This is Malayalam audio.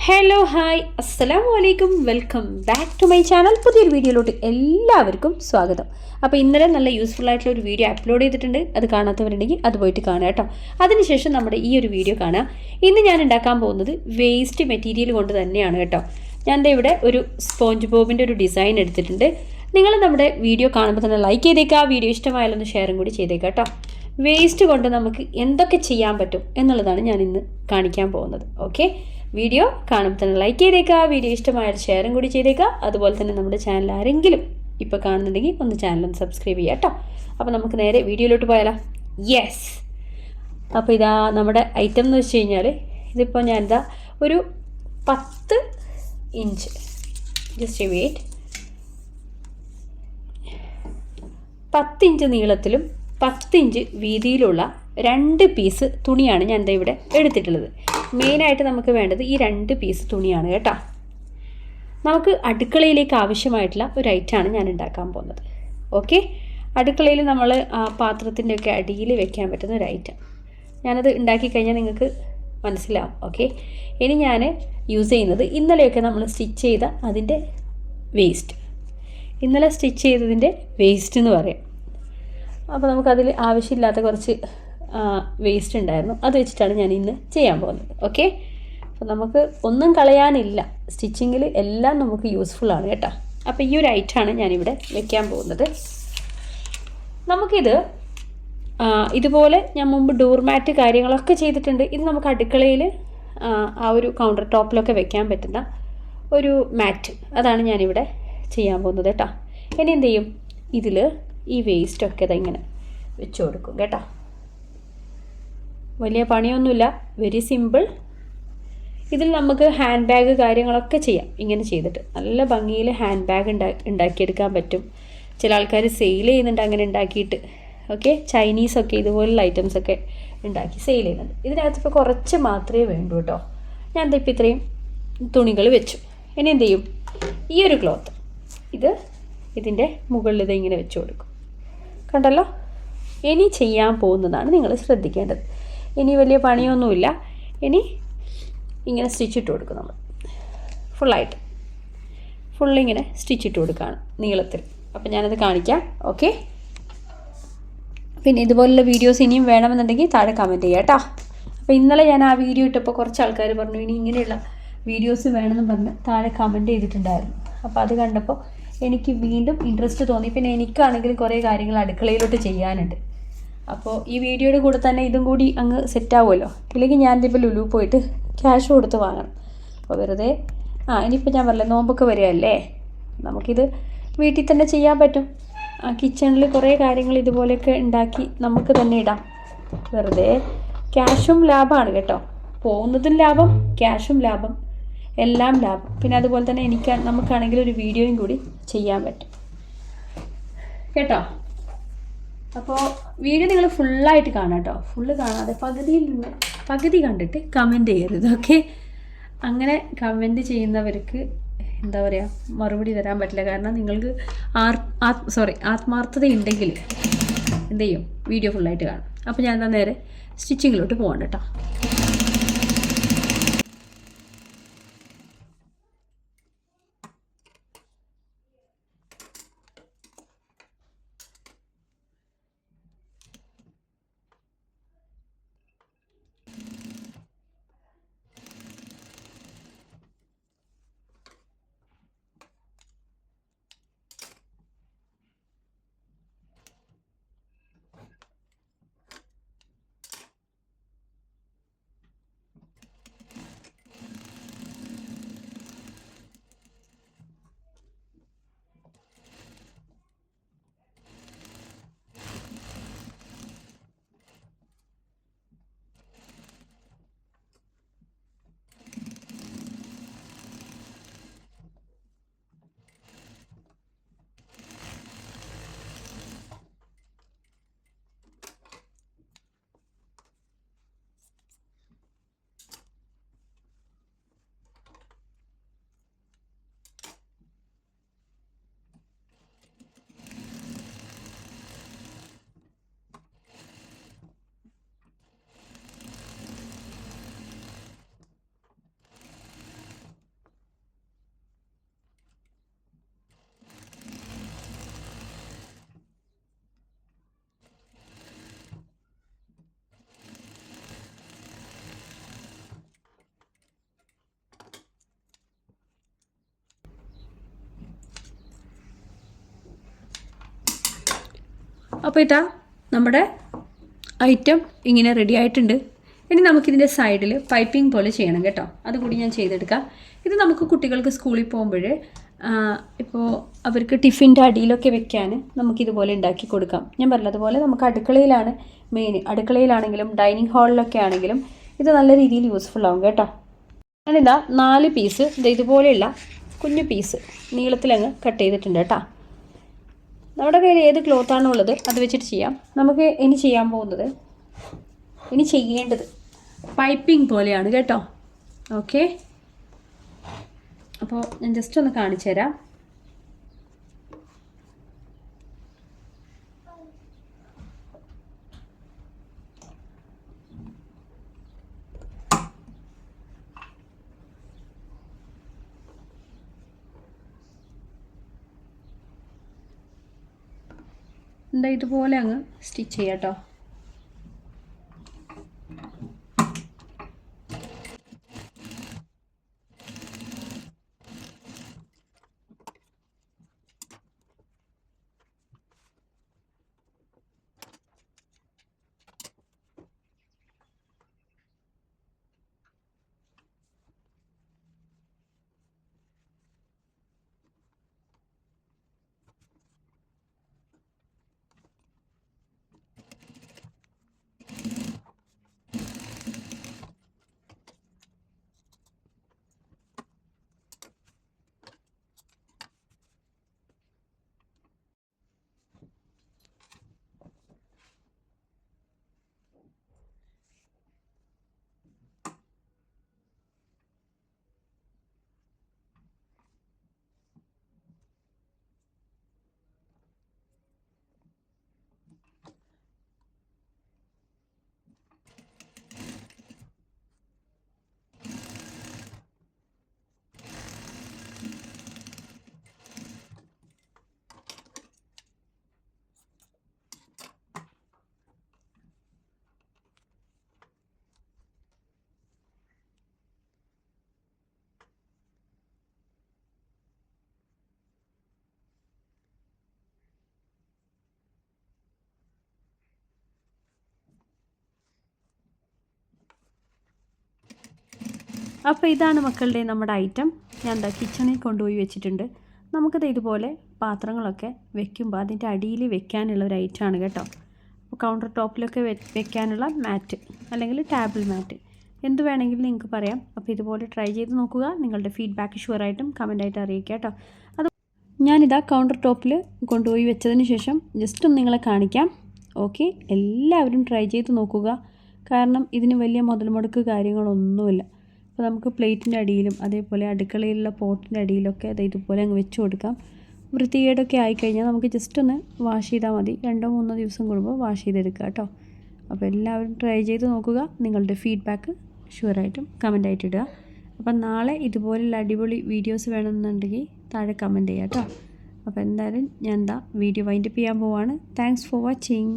ഹലോ ഹായ് അസ്സലാമു അലൈക്കും welcome back to my channel. പുതിയൊരു വീഡിയോയിലോട്ട് എല്ലാവർക്കും സ്വാഗതം. അപ്പോൾ ഇന്നലെ നല്ല യൂസ്ഫുൾ ആയിട്ടുള്ള ഒരു വീഡിയോ അപ്ലോഡ് ചെയ്തിട്ടുണ്ട്. അത് കാണാത്തവരുണ്ടെങ്കിൽ അത് പോയിട്ട് കാണുക കേട്ടോ. അതിനുശേഷം നമ്മുടെ ഈ ഒരു വീഡിയോ കാണുക. ഇന്ന് ഞാൻ ഉണ്ടാക്കാൻ പോകുന്നത് വേസ്റ്റ് മെറ്റീരിയൽ കൊണ്ട് തന്നെയാണ് കേട്ടോ. ഞാൻ ഇവിടെ ഒരു സ്പോഞ്ച് ബോബിൻ്റെ ഒരു ഡിസൈൻ എടുത്തിട്ടുണ്ട്. നിങ്ങൾ നമ്മുടെ വീഡിയോ കാണുമ്പോൾ തന്നെ ലൈക്ക് ചെയ്തേക്കുക. വീഡിയോ ഇഷ്ടമായാലൊന്ന് ഷെയറും കൂടി ചെയ്തേക്കാം കേട്ടോ. വേസ്റ്റ് കൊണ്ട് നമുക്ക് എന്തൊക്കെ ചെയ്യാൻ പറ്റും എന്നുള്ളതാണ് ഞാൻ ഇന്ന് കാണിക്കാൻ പോകുന്നത്. ഓക്കെ, വീഡിയോ കാണുമ്പോൾ തന്നെ ലൈക്ക് ചെയ്തേക്കുക. വീഡിയോ ഇഷ്ടമായാൽ ഷെയറും കൂടി ചെയ്തേക്കുക. അതുപോലെ തന്നെ നമ്മുടെ ചാനൽ ആരെങ്കിലും ഇപ്പോൾ കാണുന്നുണ്ടെങ്കിൽ ഒന്ന് ചാനലൊന്ന് സബ്സ്ക്രൈബ് ചെയ്യുക കേട്ടോ. അപ്പോൾ നമുക്ക് നേരെ വീഡിയോയിലോട്ട് പോയാലോ. യെസ്, അപ്പോൾ ഇതാ നമ്മുടെ ഐറ്റം എന്ന് വെച്ച് കഴിഞ്ഞാൽ ഇതിപ്പോൾ ഞാൻ എന്താ ഒരു 10 ഇഞ്ച് ജസ്റ്റ് വെയിറ്റ് 10 ഇഞ്ച് നീളത്തിലും 10 ഇഞ്ച് വീതിയിലുള്ള 2 പീസ് തുണിയാണ് ഞാൻ എന്താ ഇവിടെ എടുത്തിട്ടുള്ളത്. മെയിനായിട്ട് നമുക്ക് വേണ്ടത് ഈ 2 പീസ് തുണിയാണ് കേട്ടോ. നമുക്ക് അടുക്കളയിലേക്ക് ആവശ്യമായിട്ടുള്ള ഒരു ഐറ്റമാണ് ഞാൻ ഉണ്ടാക്കാൻ പോകുന്നത്. ഓക്കെ, അടുക്കളയിൽ നമ്മൾ ആ പാത്രത്തിൻ്റെയൊക്കെ അടിയിൽ വെക്കാൻ പറ്റുന്ന ഒരു ഐറ്റം. ഞാനത് ഉണ്ടാക്കി കഴിഞ്ഞാൽ നിങ്ങൾക്ക് മനസ്സിലാവും. ഓക്കെ, ഇനി ഞാൻ യൂസ് ചെയ്യുന്നത് ഇന്നലെയൊക്കെ നമ്മൾ സ്റ്റിച്ച് ചെയ്ത അതിൻ്റെ വേസ്റ്റ്, ഇന്നലെ സ്റ്റിച്ച് ചെയ്തതിൻ്റെ വേസ്റ്റ് എന്ന് പറയാം. അപ്പോൾ നമുക്കതിൽ ആവശ്യമില്ലാത്ത കുറച്ച് വേസ്റ്റ് ഉണ്ടായിരുന്നു. അത് വെച്ചിട്ടാണ് ഞാൻ ഇന്ന് ചെയ്യാൻ പോകുന്നത്. ഓക്കെ, അപ്പോൾ നമുക്ക് ഒന്നും കളയാനില്ല. സ്റ്റിച്ചിങ്ങിൽ എല്ലാം നമുക്ക് യൂസ്ഫുള്ളാണ് കേട്ടോ. അപ്പോൾ ഈ ഒരു ഐറ്റമാണ് ഞാനിവിടെ വെക്കാൻ പോകുന്നത്. നമുക്കിത് ഇതുപോലെ ഞാൻ മുമ്പ് ഡോർ മാറ്റ് കാര്യങ്ങളൊക്കെ ചെയ്തിട്ടുണ്ട്. ഇത് നമുക്ക് അടുക്കളയിൽ ആ ഒരു കൗണ്ടർ ടോപ്പിലൊക്കെ വെക്കാൻ പറ്റുന്ന ഒരു മാറ്റ്, അതാണ് ഞാനിവിടെ ചെയ്യാൻ പോകുന്നത് കേട്ടോ. ഇനി എന്ത് ചെയ്യും, ഇതിൽ ഈ വേസ്റ്റൊക്കെ ഇങ്ങനെ വെച്ച് കൊടുക്കും കേട്ടോ. വലിയ പണിയൊന്നുമില്ല, വെരി സിമ്പിൾ. ഇതിൽ നമുക്ക് ഹാൻഡ് ബാഗ് കാര്യങ്ങളൊക്കെ ചെയ്യാം. ഇങ്ങനെ ചെയ്തിട്ട് നല്ല ഭംഗിയിൽ ഹാൻഡ് ബാഗ് ഉണ്ടാക്കിയെടുക്കാൻ പറ്റും. ചില ആൾക്കാർ സെയിൽ ചെയ്യുന്നുണ്ട് അങ്ങനെ ഉണ്ടാക്കിയിട്ട്. ഓക്കെ, ചൈനീസൊക്കെ ഇതുപോലുള്ള ഐറ്റംസൊക്കെ ഉണ്ടാക്കി സെയിൽ ചെയ്യുന്നുണ്ട്. ഇതിനകത്ത് ഇപ്പോൾ കുറച്ച് മാത്രമേ വേണ്ടൂ കേട്ടോ. ഞാൻ ഇപ്പോൾ ഇത്രയും തുണികൾ വെച്ചു. ഇനി എന്ത് ചെയ്യും, ഈ ഒരു ക്ലോത്ത് ഇതിൻ്റെ മുകളിൽ ഇങ്ങനെ വെച്ച് കൊടുക്കും. കണ്ടല്ലോ, ഇനി ചെയ്യാൻ പോകുന്നതാണ് നിങ്ങൾ ശ്രദ്ധിക്കേണ്ടത്. ഇനി വലിയ പണിയൊന്നുമില്ല. ഇനി ഇങ്ങനെ സ്റ്റിച്ചിട്ട് കൊടുക്കും നമ്മൾ ഫുള്ളായിട്ട്. ഫുള്ളിങ്ങനെ സ്റ്റിച്ചിട്ട് കൊടുക്കുകയാണ് നീളത്തിൽ. അപ്പം ഞാനത് കാണിക്കാം. ഓക്കെ, പിന്നെ ഇതുപോലുള്ള വീഡിയോസ് ഇനിയും വേണമെന്നുണ്ടെങ്കിൽ താഴെ കമൻറ്റ് ചെയ്യാം കേട്ടോ. അപ്പോൾ ഇന്നലെ ഞാൻ ആ വീഡിയോ ഇട്ടപ്പോൾ കുറച്ച് ആൾക്കാർ പറഞ്ഞു ഇനി ഇങ്ങനെയുള്ള വീഡിയോസ് വേണമെന്ന് പറഞ്ഞ് താഴെ കമൻറ്റ് ചെയ്തിട്ടുണ്ടായിരുന്നു. അപ്പോൾ അത് കണ്ടപ്പോൾ എനിക്ക് വീണ്ടും ഇൻട്രസ്റ്റ് തോന്നി. പിന്നെ എനിക്കാണെങ്കിലും കുറേ കാര്യങ്ങൾ അടുക്കളയിലോട്ട് ചെയ്യാനുണ്ട്. അപ്പോൾ ഈ വീഡിയോയുടെ കൂടെ തന്നെ ഇതും കൂടി അങ്ങ് സെറ്റാവുമല്ലോ. ഇല്ലെങ്കിൽ ഞാനിതിപ്പോൾ ലുലു പോയിട്ട് ക്യാഷ് കൊടുത്ത് വാങ്ങണം. അപ്പോൾ വെറുതെ ഇനിയിപ്പോൾ ഞാൻ പറഞ്ഞില്ല, നോമ്പൊക്കെ വരികയല്ലേ, നമുക്കിത് വീട്ടിൽ തന്നെ ചെയ്യാൻ പറ്റും. കിച്ചണിൽ കുറേ കാര്യങ്ങൾ ഇതുപോലെയൊക്കെ ഉണ്ടാക്കി നമുക്ക് തന്നെ ഇടാം. വെറുതെ ക്യാഷും ലാഭമാണ് കേട്ടോ. പോകുന്നതും ലാഭം, ക്യാഷും ലാഭം, എല്ലാം ലാഭം. പിന്നെ അതുപോലെ തന്നെ നമുക്കാണെങ്കിൽ ഒരു വീഡിയോയും കൂടി ചെയ്യാൻ പറ്റും കേട്ടോ. അപ്പോൾ വീഡിയോ നിങ്ങൾ ഫുള്ളായിട്ട് കാണാം കേട്ടോ. ഫുള്ള് കാണാതെ പകുതി കണ്ടിട്ട് കമൻറ്റ് ചെയ്യരുത്. ഓക്കെ, അങ്ങനെ കമൻറ്റ് ചെയ്യുന്നവർക്ക് എന്താ പറയുക, മറുപടി തരാൻ പറ്റില്ല. കാരണം നിങ്ങൾക്ക് ആത്മാർത്ഥത ഉണ്ടെങ്കിൽ എന്ത് ചെയ്യും, വീഡിയോ ഫുള്ളായിട്ട് കാണും. അപ്പോൾ ഞാൻ നേരെ സ്റ്റിച്ചിങ്ങിലോട്ട് പോകണം കേട്ടോ. അപ്പോൾ ഇതാ നമ്മുടെ ഐറ്റം ഇങ്ങനെ റെഡി ആയിട്ടുണ്ട്. ഇനി നമുക്കിതിൻ്റെ സൈഡിൽ പൈപ്പിംഗ് പോലെ ചെയ്യണം കേട്ടോ. അതുകൂടി ഞാൻ ചെയ്തെടുക്കാം. ഇത് നമുക്ക് കുട്ടികൾക്ക് സ്കൂളിൽ പോകുമ്പോൾ ഇപ്പോൾ അവർക്ക് ടിഫിൻ്റെ അടിയിലൊക്കെ വെക്കാൻ നമുക്കിതുപോലെ ഉണ്ടാക്കി കൊടുക്കാം. ഞാൻ പറഞ്ഞതുപോലെ നമുക്ക് അടുക്കളയിലാണ് മെയിൻ. അടുക്കളയിലാണെങ്കിലും ഡൈനിങ് ഹാളിലൊക്കെ ആണെങ്കിലും ഇത് നല്ല രീതിയിൽ യൂസ്ഫുൾ ആവും കേട്ടോ. ഞാനിതാ 4 പീസ് ഇതുപോലെയുള്ള കുഞ്ഞു പീസ് നീളത്തിലങ്ങ് കട്ട് ചെയ്തിട്ടുണ്ട് കേട്ടോ. നമ്മുടെ കയ്യിൽ ഏത് ക്ലോത്താണോ ഉള്ളത് അത് വെച്ചിട്ട് ചെയ്യാം. നമുക്ക് ഇനി ചെയ്യേണ്ടത് പൈപ്പിംഗ് പോലെയാണ് കേട്ടോ. ഓക്കെ, അപ്പോൾ ഞാൻ ജസ്റ്റ് ഒന്ന് കാണിച്ചു തരാം. എന്താ ഇതുപോലെ അങ്ങ് സ്റ്റിച്ച് ചെയ്യാം കേട്ടോ. അപ്പോൾ ഇതാണ് മക്കളുടെ നമ്മുടെ ഐറ്റം. ഞാൻ എന്താ കിച്ചണിൽ കൊണ്ടുപോയി വെച്ചിട്ടുണ്ട്. നമുക്കത് ഇതുപോലെ പാത്രങ്ങളൊക്കെ വെക്കുമ്പോൾ അതിൻ്റെ അടിയിൽ വെക്കാനുള്ള ഒരു ഐറ്റമാണ് കേട്ടോ. അപ്പോൾ കൗണ്ടർ ടോപ്പിലൊക്കെ വെക്കാനുള്ള മാറ്റ് അല്ലെങ്കിൽ ടേബിൾ മാറ്റ് എന്ത് വേണമെങ്കിലും നിങ്ങൾക്ക് പറയാം. അപ്പോൾ ഇതുപോലെ ട്രൈ ചെയ്ത് നോക്കുക. നിങ്ങളുടെ ഫീഡ്ബാക്ക് ഷുവറായിട്ടും കമൻ്റായിട്ട് അറിയിക്കുക കേട്ടോ. അത് ഞാനിതാ കൗണ്ടർ ടോപ്പിൽ കൊണ്ടുപോയി വെച്ചതിന് ശേഷം ജസ്റ്റ് ഒന്ന് നിങ്ങളെ കാണിക്കാം. ഓക്കെ, എല്ലാവരും ട്രൈ ചെയ്ത് നോക്കുക. കാരണം ഇതിന് വലിയ മുതൽ മുടക്ക് കാര്യങ്ങളൊന്നുമില്ല. അപ്പോൾ നമുക്ക് പ്ലേറ്റിൻ്റെ അടിയിലും അതേപോലെ അടുക്കളയിലുള്ള പോട്ടിൻ്റെ അടിയിലൊക്കെ അത് ഇതുപോലെ അങ്ങ് വെച്ച് കൊടുക്കാം. വൃത്തികേടൊക്കെ ആയിക്കഴിഞ്ഞാൽ നമുക്ക് ജസ്റ്റ് ഒന്ന് വാഷ് ചെയ്താൽ മതി. 2-3 ദിവസം കൂടുമ്പോൾ വാഷ് ചെയ്തെടുക്കുക കേട്ടോ. അപ്പോൾ എല്ലാവരും ട്രൈ ചെയ്ത് നോക്കുക. നിങ്ങളുടെ ഫീഡ്ബാക്ക് ഷുവറായിട്ടും കമൻ്റായിട്ട് ഇടുക. അപ്പം നാളെ ഇതുപോലുള്ള അടിപൊളി വീഡിയോസ് വേണമെന്നുണ്ടെങ്കിൽ താഴെ കമൻറ്റ് ചെയ്യുക കേട്ടോ. അപ്പോൾ എന്തായാലും ഞാൻ വീഡിയോ വൈൻഡപ്പ് ചെയ്യാൻ പോവാണ്. Thanks for watching.